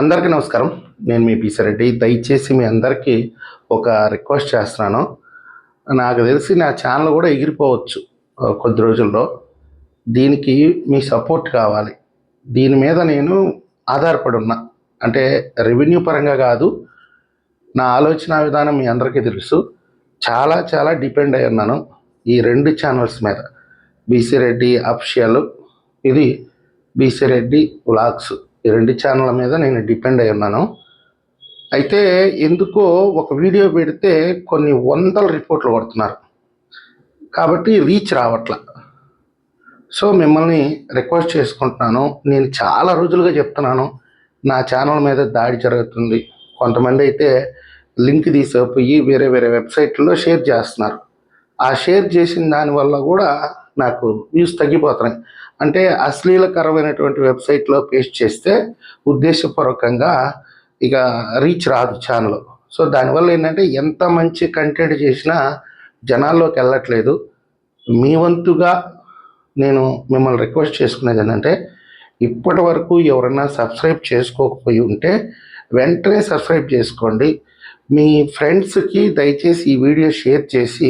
అందరికీ నమస్కారం. నేను మీ పిసిరెడ్డి. దయచేసి మీ అందరికీ ఒక రిక్వెస్ట్ చేస్తున్నాను. నాకు తెలిసి నా ఛానల్ కూడా ఎగిరిపోవచ్చు కొద్ది రోజుల్లో. దీనికి మీ సపోర్ట్ కావాలి. దీని మీద నేను ఆధారపడి ఉన్నా. అంటే రెవెన్యూ పరంగా కాదు, నా ఆలోచన విధానం మీ అందరికీ తెలుసు. చాలా చాలా డిపెండ్ అయి ఉన్నాను ఈ రెండు ఛానల్స్ మీద. బీసీరెడ్డి అఫిషియల్, ఇది బీసీరెడ్డి వ్లాగ్స్. ఈ రెండు ఛానళ్ళ మీద నేను డిపెండ్ అయి ఉన్నాను. అయితే ఎందుకో ఒక వీడియో పెడితే కొన్ని వందల రిపోర్ట్లు కొడుతున్నారు, కాబట్టి రీచ్ రావట్ల. సో మిమ్మల్ని రిక్వెస్ట్ చేసుకుంటున్నాను. నేను చాలా రోజులుగా చెప్తున్నాను, నా ఛానల్ మీద దాడి జరుగుతుంది. కొంతమంది అయితే లింక్ తీసిపోయి వేరే వేరే వెబ్సైట్లో షేర్ చేస్తున్నారు. ఆ షేర్ చేసిన దానివల్ల కూడా నాకు వ్యూస్ తగ్గిపోతున్నాయి. అంటే అశ్లీలకరమైనటువంటి వెబ్సైట్లో పేస్ట్ చేస్తే ఉద్దేశపూర్వకంగా ఇక రీచ్ రాదు ఛానల్. సో దానివల్ల ఏంటంటే ఎంత మంచి కంటెంట్ చేసినా జనాల్లోకి వెళ్ళట్లేదు. మీ వంతుగా నేను మిమ్మల్ని రిక్వెస్ట్ చేసుకునేది ఏంటంటే, ఇప్పటి వరకు ఎవరన్నా సబ్స్క్రైబ్ చేసుకోకపోయి ఉంటే వెంటనే సబ్స్క్రైబ్ చేసుకోండి. మీ ఫ్రెండ్స్కి దయచేసి ఈ వీడియో షేర్ చేసి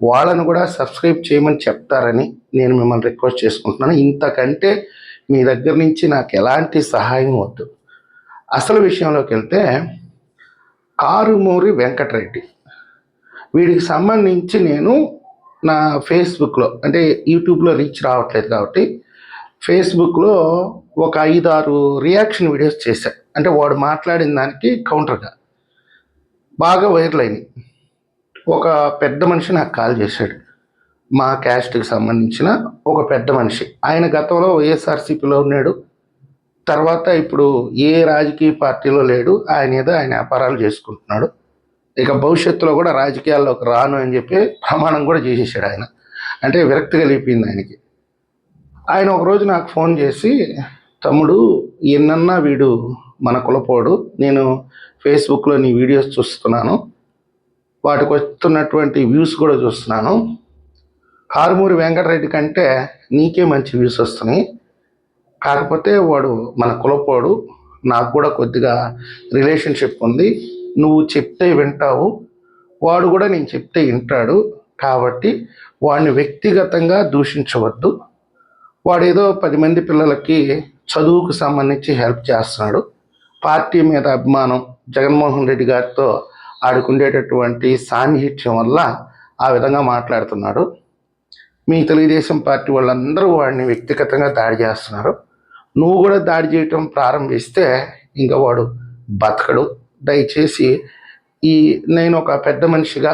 వాళ్ళను కూడా సబ్స్క్రైబ్ చేయమని చెప్తారని నేను మిమ్మల్ని రిక్వెస్ట్ చేసుకుంటున్నాను. ఇంతకంటే మీ దగ్గర నుంచి నాకు ఎలాంటి సహాయం వద్దు. అసలు విషయంలోకి వెళ్తే, కారుమూరి వెంకటరెడ్డి, వీడికి సంబంధించి నేను నా ఫేస్బుక్లో, అంటే యూట్యూబ్లో రీచ్ రావట్లేదు కాబట్టి ఫేస్బుక్లో ఒక 5-6 రియాక్షన్ వీడియోస్ చేశాను. అంటే వాడు మాట్లాడిన దానికి కౌంటర్గా బాగా వైరల్ అయినాయి. ఒక పెద్ద మనిషి నాకు కాల్ చేశాడు, మా క్యాస్ట్కి సంబంధించిన ఒక పెద్ద మనిషి. ఆయన గతంలో వైఎస్ఆర్సీపీలో ఉన్నాడు, తర్వాత ఇప్పుడు ఏ రాజకీయ పార్టీలో లేడు. ఆయన ఏదో ఆయన వ్యాపారాలు చేసుకుంటున్నాడు. ఇక భవిష్యత్తులో కూడా రాజకీయాల్లోకి రాను అని చెప్పి ప్రమాణం కూడా చేసేసాడు ఆయన. అంటే విరక్తి కలిగిపోయింది ఆయనకి. ఆయన ఒకరోజు నాకు ఫోన్ చేసి, తమ్ముడు ఎన్నన్నా వీడు మన కులపోడు, నేను ఫేస్బుక్లో నీ వీడియోస్ చూస్తున్నాను, వాటికి వస్తున్నటువంటి వ్యూస్ కూడా చూస్తున్నాను. కారుమూరి వెంకటరెడ్డి కంటే నీకే మంచి వ్యూస్ వస్తున్నాయి. కాకపోతే వాడు మన కులపోడు, నాకు కూడా కొద్దిగా రిలేషన్షిప్ ఉంది. నువ్వు చెప్తే వింటావు, వాడు కూడా నేను చెప్తే వింటాడు. కాబట్టి వాడిని వ్యక్తిగతంగా దూషించవద్దు. వాడు ఏదో 10 మంది పిల్లలకి చదువుకు సంబంధించి హెల్ప్ చేస్తున్నాడు. పార్టీ మీద అభిమానం, జగన్మోహన్ రెడ్డి గారితో ఆడుకుండేటటువంటి సాన్నిహిత్యం వల్ల ఆ విధంగా మాట్లాడుతున్నాడు. మీ తెలుగుదేశం పార్టీ వాళ్ళందరూ వాడిని వ్యక్తిగతంగా దాడి చేస్తున్నారు. నువ్వు కూడా దాడి చేయటం ప్రారంభిస్తే ఇంకా వాడు బతకడు. దయచేసి నేను ఒక పెద్ద మనిషిగా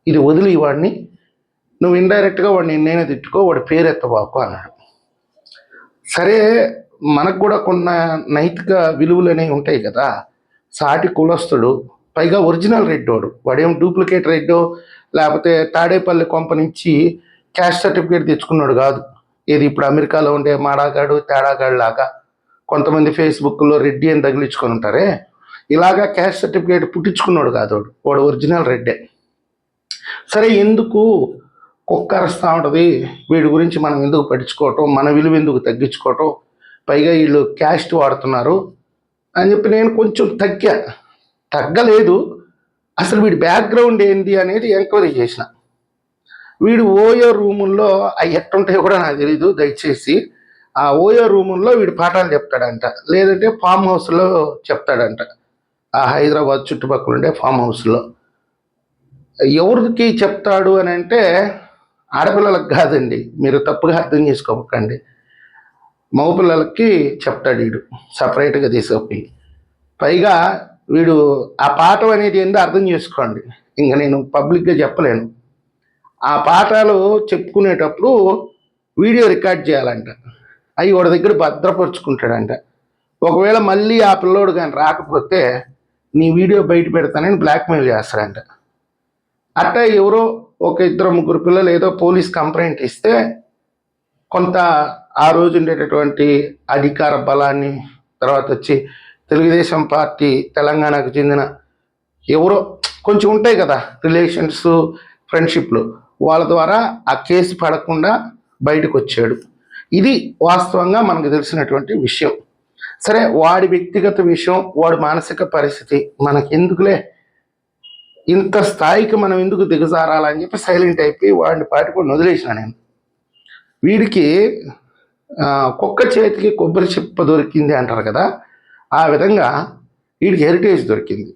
ఇది వదిలి వాడిని, నువ్వు ఇండైరెక్ట్గా వాడిని నేనే తిట్టుకో, వాడి పేరు ఎత్తబాకు అన్నాడు. సరే, మనకు కూడా కొన్న నైతిక విలువలు అనేవి ఉంటాయి కదా. సాటి కులస్తుడు, పైగా ఒరిజినల్ రెడ్డోడు, వాడేం డూప్లికేట్ రెడ్డో లేకపోతే తాడేపల్లి కొంప నుంచి క్యాస్ట్ సర్టిఫికేట్ తెచ్చుకున్నాడు కాదు. ఏది ఇప్పుడు అమెరికాలో ఉండే మాడాగాడు తేడాగాడు లాగా కొంతమంది ఫేస్బుక్లో రెడ్డి అని తగిలించుకొని ఉంటారే, ఇలాగా క్యాస్ట్ సర్టిఫికేట్ పుట్టించుకున్నాడు కాదు వాడు ఒరిజినల్ రెడ్డే. సరే, ఎందుకు కుక్క అరుస్తూ ఉంటుంది, వీడి గురించి మనం ఎందుకు పట్టించుకోవటం, మన విలువ ఎందుకు తగ్గించుకోవటం, పైగా వీళ్ళు క్యాస్ట్ వాడుతున్నారు అని చెప్పి నేను కొంచెం తగ్గలేదు. అసలు వీడి బ్యాక్గ్రౌండ్ ఏంటి అనేది ఎంక్వైరీ చేసిన. వీడు ఓయో రూముల్లో అవి ఎట్టుంటాయో కూడా నాకు తెలీదు. దయచేసి ఆ ఓయో రూముల్లో వీడు పాఠాలు చెప్తాడంట, లేదంటే ఫామ్ హౌస్లో చెప్తాడంట. ఆ హైదరాబాద్ చుట్టుపక్కల ఉండే ఫామ్ హౌస్లో. ఎవరికి చెప్తాడు అని అంటే ఆడపిల్లలకు కాదండి, మీరు తప్పుగా అర్థం చేసుకోకండి. మగపిల్లలకి చెప్తాడు వీడు సపరేట్గా తీసుకుపోయి. పైగా వీడు ఆ పాఠం అనేది ఏందో అర్థం చేసుకోండి, ఇంకా నేను పబ్లిక్గా చెప్పలేను. ఆ పాఠాలు చెప్పుకునేటప్పుడు వీడియో రికార్డ్ చేయాలంట, అవి వాడి దగ్గర భద్రపరుచుకుంటాడంట. ఒకవేళ మళ్ళీ ఆ పిల్లోడు కానీ రాకపోతే నీ వీడియో బయట పెడతానని బ్లాక్మెయిల్ చేస్తాడంట. అట్టా ఎవరో ఒక 2-3 పిల్లలు ఏదో పోలీస్ కంప్లైంట్ ఇస్తే కొంత ఆ రోజు ఉండేటటువంటి అధికార బలాన్ని, తర్వాత వచ్చి తెలుగుదేశం పార్టీ తెలంగాణకు చెందిన ఎవరో కొంచెం ఉంటాయి కదా రిలేషన్స్, ఫ్రెండ్షిప్లు, వాళ్ళ ద్వారా ఆ కేసు పడకుండా బయటకు వచ్చాడు. ఇది వాస్తవంగా మనకు తెలిసినటువంటి విషయం. సరే, వాడి వ్యక్తిగత విషయం, వాడి మానసిక పరిస్థితి మనకెందుకులే, ఇంత స్థాయికి మనం ఎందుకు దిగజారాలని చెప్పి సైలెంట్ అయిపోయి వాడిని పాటికొని వదిలేసిన నేను. వీడికి కుక్క చేతికి కొబ్బరి చిప్ప దొరికింది అంటారు కదా, ఆ విధంగా వీడికి హెరిటేజ్ దొరికింది.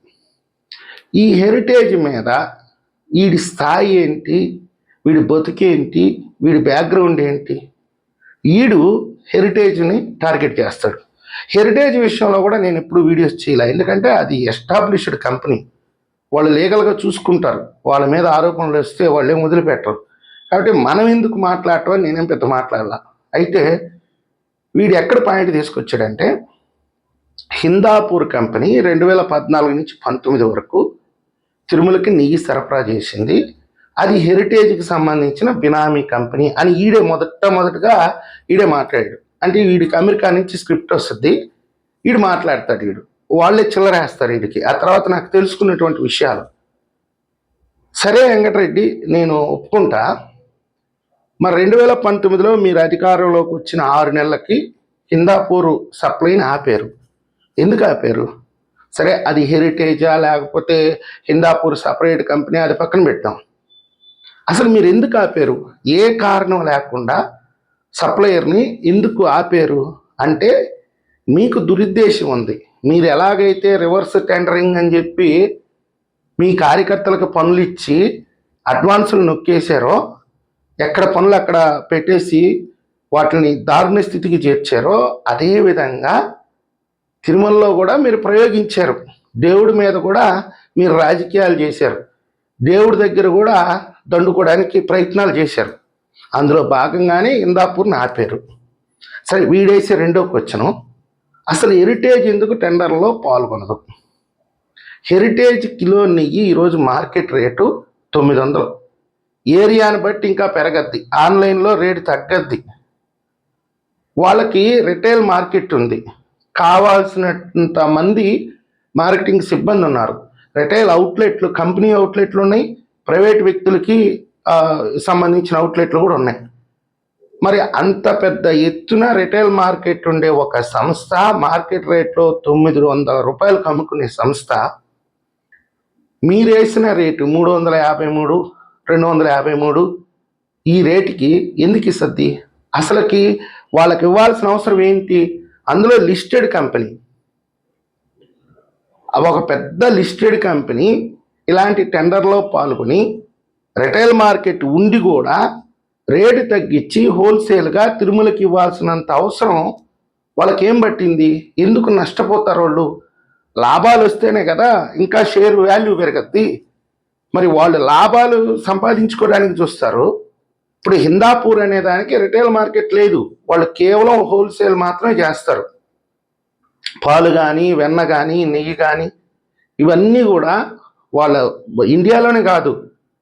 ఈ హెరిటేజ్ మీద వీడి స్థాయి ఏంటి, వీడి బతుకేంటి, వీడి బ్యాక్గ్రౌండ్ ఏంటి, వీడు హెరిటేజ్ని టార్గెట్ చేస్తాడు. హెరిటేజ్ విషయంలో కూడా నేను ఎప్పుడు వీడియోస్ చేయలే, ఎందుకంటే అది ఎస్టాబ్లిష్డ్ కంపెనీ, వాళ్ళు లీగల్గా చూసుకుంటారు. వాళ్ళ మీద ఆరోపణలు వస్తే వాళ్ళు ఏం వదిలిపెట్టరు. కాబట్టి మనం ఎందుకు మాట్లాడటం అని నేనేం పెద్ద మాట్లాడాల. అయితే వీడు ఎక్కడ పాయింట్ తీసుకొచ్చాడంటే, హిందాపూర్ కంపెనీ 2014 నుంచి 19 వరకు తిరుమలకి నెయ్యి సరఫరా చేసింది, అది హెరిటేజ్కి సంబంధించిన బినామీ కంపెనీ అని ఈడే మొదటగా ఈడే మాట్లాడాడు. అంటే వీడికి అమెరికా నుంచి స్క్రిప్ట్ వస్తుంది, వీడు మాట్లాడతాడు, వీడు వాళ్ళే చిల్లరేస్తారు వీడికి. ఆ తర్వాత నాకు తెలుసుకున్నటువంటి విషయాలు. సరే వెంకటరెడ్డి, నేను ఒప్పుకుంటా, మరి 2019లో మీరు అధికారంలోకి వచ్చిన 6 నెలలకి హిందాపూర్ సప్లైని ఆపారు. ఎందుకు ఆపారు? సరే, అది హెరిటేజా లేకపోతే హిందాపూర్ సపరేట్ కంపెనీ, అది పక్కన పెట్టాం. అసలు మీరు ఎందుకు ఆపారు? ఏ కారణం లేకుండా సప్లయర్ని ఎందుకు ఆపారు అంటే మీకు దురుద్దేశం ఉంది. మీరు ఎలాగైతే రివర్స్ టెండరింగ్ అని చెప్పి మీ కార్యకర్తలకు పనులు ఇచ్చి అడ్వాన్సులు నొక్కేశారో, ఎక్కడ పనులు అక్కడ పెట్టేసి వాటిని దారుణ స్థితికి చేర్చారో, అదేవిధంగా తిరుమలలో కూడా మీరు ప్రయోగించారు. దేవుడి మీద కూడా మీరు రాజకీయాలు చేశారు, దేవుడి దగ్గర కూడా దండుకోవడానికి ప్రయత్నాలు చేశారు. అందులో భాగంగానే హిందాపూర్ని ఆపారు. సరే, వీడేసి రెండో క్వశ్చను, అసలు హెరిటేజ్ ఎందుకు టెండర్లో పాల్గొనదు? హెరిటేజ్ కిలో నెయ్యి ఈరోజు మార్కెట్ రేటు 900. ఏరియాని బట్టి ఇంకా పెరగద్ది, ఆన్లైన్లో రేటు తగ్గద్ది. వాళ్ళకి రిటైల్ మార్కెట్ ఉంది, కావాల్సినంత మంది మార్కెటింగ్ సిబ్బంది ఉన్నారు. రిటైల్ అవుట్లెట్లు, కంపెనీ అవుట్లెట్లు ఉన్నాయి, ప్రైవేట్ వ్యక్తులకి సంబంధించిన అవుట్లెట్లు కూడా ఉన్నాయి. మరి అంత పెద్ద ఎత్తున రిటైల్ మార్కెట్ ఉండే ఒక సంస్థ, మార్కెట్ రేట్లో 900 రూపాయలకు అమ్ముకునే సంస్థ, మీరేసిన రేటు 353, 253 ఈ రేటుకి ఎందుకు ఇస్తుంది? అసలుకి వాళ్ళకి ఇవ్వాల్సిన అవసరం ఏంటి? అందులో లిస్టెడ్ కంపెనీ, ఒక పెద్ద లిస్టెడ్ కంపెనీ ఇలాంటి టెండర్లో పాల్గొని రిటైల్ మార్కెట్ ఉండి కూడా రేటు తగ్గించి హోల్సేల్గా తిరుమలకి ఇవ్వాల్సినంత అవసరం వాళ్ళకి ఏం పట్టింది? ఎందుకు నష్టపోతారు వాళ్ళు? లాభాలు వస్తేనే కదా ఇంకా షేర్ వాల్యూ పెరగద్ది. మరి వాళ్ళు లాభాలు సంపాదించుకోవడానికి చూస్తారు. ఇప్పుడు హిందాపూర్ అనే దానికి రిటైల్ మార్కెట్ లేదు, వాళ్ళు కేవలం హోల్సేల్ మాత్రమే చేస్తారు. పాలు కానీ, వెన్న కానీ, నెయ్యి కానీ, ఇవన్నీ కూడా వాళ్ళ ఇండియాలోనే కాదు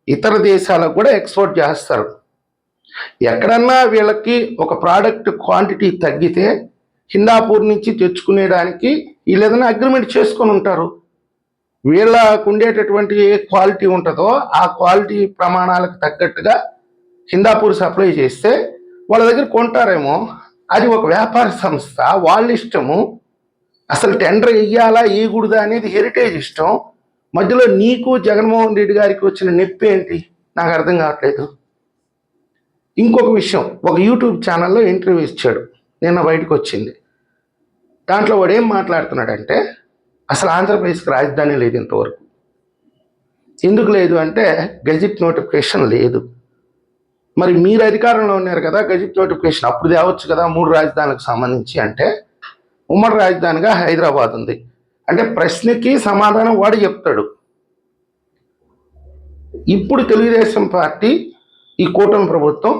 ఇతర దేశాలకు కూడా ఎక్స్పోర్ట్ చేస్తారు. ఎక్కడన్నా వీళ్ళకి ఒక ప్రోడక్ట్ క్వాంటిటీ తగ్గితే హిందాపూర్ నుంచి తెచ్చుకునేదానికి వీళ్ళు ఏదైనా అగ్రిమెంట్ చేసుకొని ఉంటారు. వీళ్ళకు ఉండేటటువంటి ఏ క్వాలిటీ ఉంటుందో ఆ క్వాలిటీ ప్రమాణాలకు తగ్గట్టుగా హిందాపూర్ సప్లై చేస్తే వాళ్ళ దగ్గర కొంటారేమో. అది ఒక వ్యాపార సంస్థ, వాళ్ళ ఇష్టము. అసలు టెండర్ వెయ్యాలా వేయకూడదా అనేది హెరిటేజ్ ఇష్టం. మధ్యలో నీకు జగన్మోహన్ రెడ్డి గారికి వచ్చిన నొప్పి ఏంటి నాకు అర్థం కావట్లేదు. ఇంకొక విషయం, ఒక యూట్యూబ్ ఛానల్లో ఇంటర్వ్యూ ఇచ్చాడు, నిన్న బయటకు వచ్చింది. దాంట్లో వాడు ఏం మాట్లాడుతున్నాడంటే, అసలు ఆంధ్రప్రదేశ్కి రాజధాని లేదు ఇంతవరకు. ఎందుకు లేదు అంటే గెజిట్ నోటిఫికేషన్ లేదు. మరి మీరు అధికారంలో ఉన్నారు కదా, గెజిట్ నోటిఫికేషన్ అప్పుడు తేవచ్చు కదా 3 రాజధానులకు సంబంధించి. అంటే ఉమ్మడి రాజధానిగా హైదరాబాద్ ఉంది. అంటే ప్రశ్నకి సమాధానం వాడు చెప్తాడు. ఇప్పుడు తెలుగుదేశం పార్టీ, ఈ కూటమి ప్రభుత్వం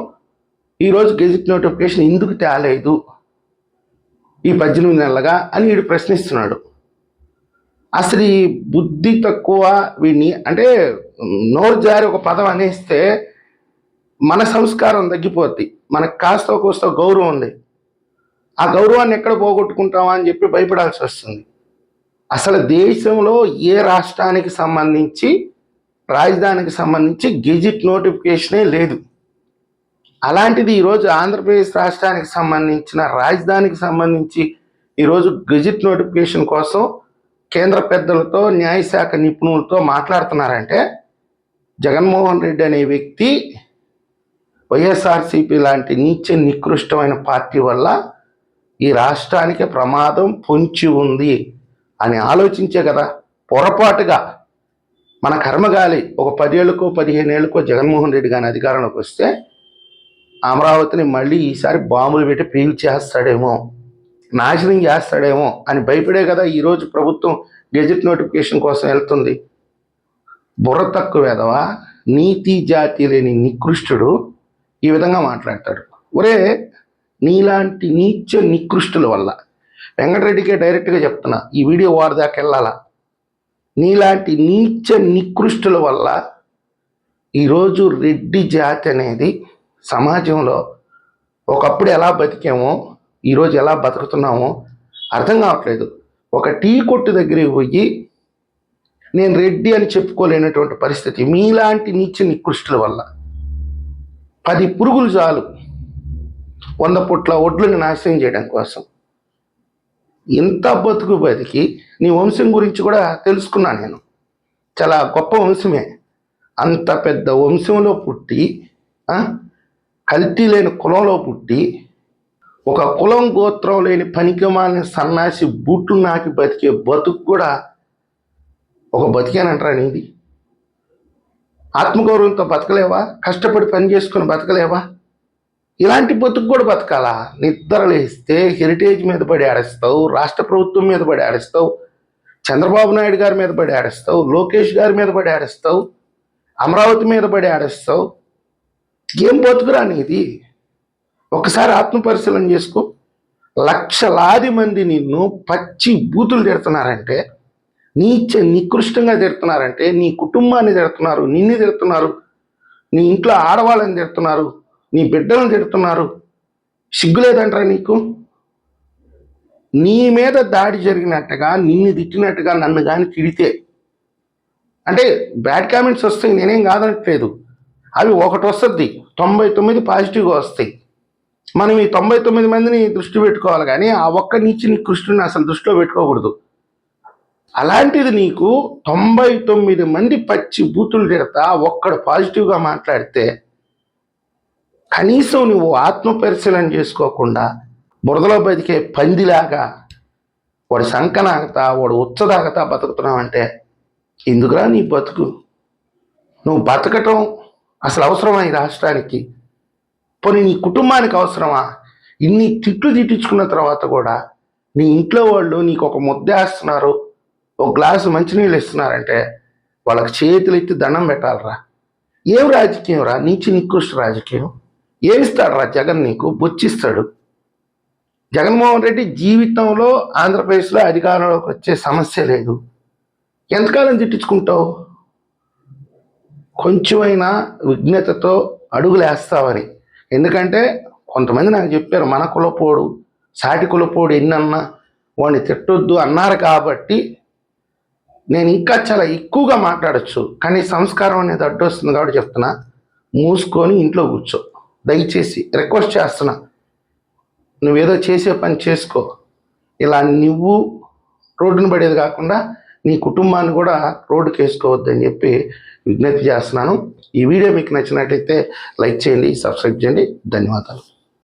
ఈరోజు గెజిట్ నోటిఫికేషన్ ఎందుకు తేలేదు ఈ 18 నెలలుగా అని వీడు ప్రశ్నిస్తున్నాడు. అసలు ఈ బుద్ధి తక్కువ వీడిని, అంటే నోరు జారి ఒక పదం అనేస్తే మన సంస్కారం తగ్గిపోద్ది. మనకు కాస్త కోస్త గౌరవం ఉంది, ఆ గౌరవాన్ని ఎక్కడ పోగొట్టుకుంటామా అని చెప్పి భయపడాల్సి వస్తుంది. అసలు దేశంలో ఏ రాష్ట్రానికి సంబంధించి రాజధానికి సంబంధించి గెజిట్ నోటిఫికేషనే లేదు. అలాంటిది ఈరోజు ఆంధ్రప్రదేశ్ రాష్ట్రానికి సంబంధించిన రాజధానికి సంబంధించి ఈరోజు గెజిట్ నోటిఫికేషన్ కోసం కేంద్ర పెద్దలతో న్యాయశాఖ నిపుణులతో మాట్లాడుతున్నారంటే జగన్మోహన్ రెడ్డి అనే వ్యక్తి వైఎస్ఆర్సీపీ లాంటి నీచ నికృష్టమైన పార్టీ వల్ల ఈ రాష్ట్రానికి ప్రమాదం పొంచి ఉంది అని ఆలోచించే కదా పొరపాటుగా మన కర్మగాలి ఒక 10 ఏళ్ళకో 15 ఏళ్ళకో జగన్మోహన్ రెడ్డి కానీ అధికారంలోకి వస్తే అమరావతిని మళ్ళీ ఈసారి బాంబులు పెట్టి పీల్ చేస్తాడేమో, నాశనం చేస్తాడేమో అని భయపడే కదా ఈరోజు ప్రభుత్వం గెజిట్ నోటిఫికేషన్ కోసం వెళ్తుంది. బుర్ర తక్కువ వెధవా, నీతి జాతి లేని నికృష్టుడు ఈ విధంగా మాట్లాడతాడు. ఒరే, నీలాంటి నీచ నికృష్టుల వల్ల వెంకటరెడ్డికే డైరెక్ట్గా చెప్తున్నా, ఈ వీడియో వారి దాకా వెళ్ళాలా. నీలాంటి నీచ నికృష్టుల వల్ల ఈరోజు రెడ్డి జాతి అనేది సమాజంలో ఒకప్పుడు ఎలా బతికామో ఈరోజు ఎలా బతుకుతున్నామో అర్థం కావట్లేదు. ఒక టీ కొట్టు దగ్గరికి పోయి నేను రెడ్డి అని చెప్పుకోలేనటువంటి పరిస్థితి మీలాంటి నీచ నికృష్టుల వల్ల. 10 పురుగులు చాలు 100 పుట్ల ఒడ్లను నాశనం చేయడం కోసం. ఇంత బతుకు బతికి నీ వంశం గురించి కూడా తెలుసుకున్నాను నేను. చాలా గొప్ప వంశమే. అంత పెద్ద వంశంలో పుట్టి, కల్తీ లేని కులంలో పుట్టి, ఒక కులం గోత్రం లేని పనికిమాలిన సన్నాసి బూట్లు నాకి బతికే బతుకు కూడా ఒక బతికేనంటారా నీది? ఆత్మగౌరవంతో బతకలేవా? కష్టపడి పని చేసుకుని బతకలేవా? ఇలాంటి బతుకు కూడా బతకాలా? నిద్రలేస్తే హెరిటేజ్ మీద పడి ఆడేస్తావు, రాష్ట్ర ప్రభుత్వం మీద పడి ఆడేస్తావు, చంద్రబాబు నాయుడు గారి మీద పడి ఆడేస్తావు, లోకేష్ గారి మీద పడి ఆడేస్తావు, అమరావతి మీద పడి ఆడేస్తావు. ఏం బతుకురా నీది? ఒకసారి ఆత్మపరిశీలన చేసుకో. లక్షలాది మంది నిన్ను పచ్చి బూతులు తిడుతున్నారంటే, నీచ నికృష్టంగా తిడుతున్నారంటే, నీ కుటుంబాన్ని తిడుతున్నారు, నిన్ను తిడుతున్నారు, నీ ఇంట్లో ఆడవాళ్ళని తిడుతున్నారు, నీ బిడ్డలను తిడుతున్నారు. సిగ్గులేదంటారా నీకు? నీ మీద దాడి జరిగినట్టుగా, నిన్ను తిట్టినట్టుగా నన్ను కానీ తిడితే, అంటే బ్యాడ్ కామెంట్స్ వస్తాయి, నేనేం కాదనట్లేదు. అవి ఒకటి వస్తుంది, 99 పాజిటివ్గా వస్తాయి. మనం ఈ 99 మందిని దృష్టి పెట్టుకోవాలి, కానీ ఆ ఒక్క నీచ నికృష్టుని అసలు దృష్టిలో పెట్టుకోకూడదు. అలాంటిది నీకు 99 మంది పచ్చి బూతులు తిడతా ఒక్కడు పాజిటివ్గా మాట్లాడితే కనీసం నువ్వు ఆత్మపరిశీలన చేసుకోకుండా బురదలో బతికే పందిలాగా వాడు సంకనాగతా, వాడు ఉచ్చదాగతా బతుకుతున్నావంటే ఎందుకురా నీ బతుకు? నువ్వు బతకటం అసలు అవసరమా ఈ రాష్ట్రానికి? పోనీ నీ కుటుంబానికి అవసరమా? ఇన్ని తిట్లు తిట్టించుకున్న తర్వాత కూడా నీ ఇంట్లో వాళ్ళు నీకు ఒక ముద్ద వేస్తున్నారు, ఒక గ్లాసు మంచినీళ్ళు ఇస్తున్నారంటే వాళ్ళకి చేతులు ఎత్తి దండం పెట్టాలరా. ఏం రాజకీయం రా? నీచి నికృష్ట రాజకీయం. ఏమిస్తాడు రా జగన్? నీకు బొచ్చిస్తాడు. జగన్మోహన్ రెడ్డి జీవితంలో ఆంధ్రప్రదేశ్లో అధికారంలోకి వచ్చే సమస్య లేదు. ఎంతకాలం తిట్టించుకుంటావు? కొంచెమైనా విజ్ఞతతో అడుగులేస్తావని. ఎందుకంటే కొంతమంది నాకు చెప్పారు, మన కులపోడు సాటి కులపోడు ఎన్నన్నా వాడిని తిట్టొద్దు అన్నారు కాబట్టి నేను ఇంకా చాలా ఎక్కువగా మాట్లాడచ్చు. కానీ సంస్కారం అనేది అడ్డొస్తుంది కాబట్టి చెప్తున్నా, మూసుకొని ఇంట్లో కూర్చో. దయచేసి రిక్వెస్ట్ చేస్తున్నా, నువ్వేదో చేసే పని చేసుకో. ఇలా నువ్వు రోడ్డును పడేది కాకుండా నీ కుటుంబాన్ని కూడా రోడ్డుకి వేసుకోవద్దని చెప్పి విజ్ఞప్తి చేస్తున్నాను. ఈ వీడియో మీకు నచ్చినట్లయితే లైక్ చేయండి, సబ్స్క్రైబ్ చేయండి. ధన్యవాదాలు.